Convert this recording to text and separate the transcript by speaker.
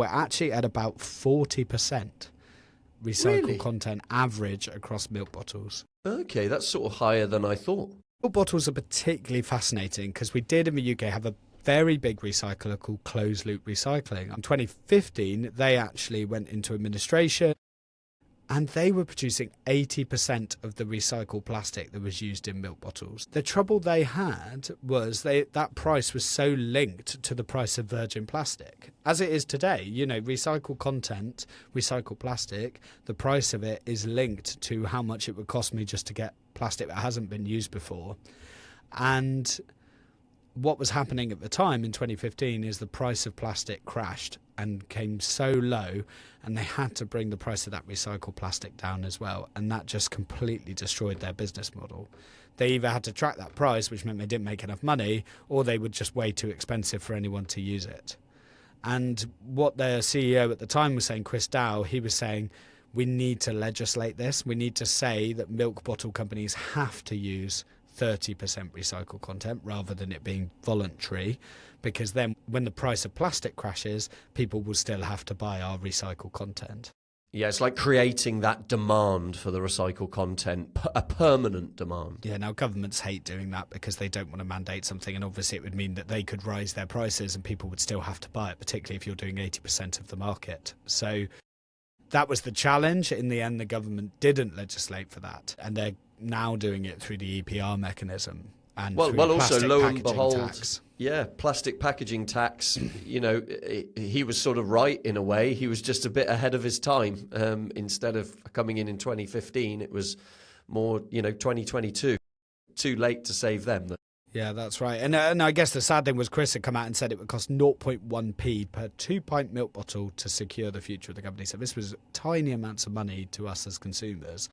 Speaker 1: we're actually at about 40% recycled
Speaker 2: Really?
Speaker 1: content average across milk bottles.
Speaker 2: Okay, that's sort of higher than I thought.
Speaker 1: Milk bottles are particularly fascinating because we did in the UK have a very big recycler called Closed Loop Recycling. In 2015, they actually went into administration and they were producing 80% of the recycled plastic that was used in milk bottles. The trouble they had was that price was so linked to the price of virgin plastic. As it is today, recycled content, recycled plastic, the price of it is linked to how much it would cost me just to get plastic that hasn't been used before. And what was happening at the time in 2015 is the price of plastic crashed and came so low, and they had to bring the price of that recycled plastic down as well, and that just completely destroyed their business model. They either had to track that price, which meant they didn't make enough money, or they were just way too expensive for anyone to use it. And what their CEO at the time was saying, Chris Dow, he was saying, we need to legislate this. We need to say that milk bottle companies have to use 30% recycled content rather than it being voluntary, because then when the price of plastic crashes, people will still have to buy our recycled content.
Speaker 2: Yeah, it's like creating that demand for the recycled content, a permanent demand.
Speaker 1: Yeah, now governments hate doing that because they don't want to mandate something, and obviously it would mean that they could raise their prices and people would still have to buy it, particularly if you're doing 80% of the market. So that was the challenge. In the end, the government didn't legislate for that, and they're now doing it through the EPR mechanism and through
Speaker 2: also
Speaker 1: plastic
Speaker 2: lo and
Speaker 1: packaging
Speaker 2: behold,
Speaker 1: tax.
Speaker 2: yeah, plastic packaging tax. He was sort of right in a way. He was just a bit ahead of his time. Instead of coming in 2015, it was more 2022. Too late to save them.
Speaker 1: Yeah, that's right. And I guess the sad thing was Chris had come out and said it would cost 0.1p per 2-pint milk bottle to secure the future of the company. So this was tiny amounts of money to us as consumers.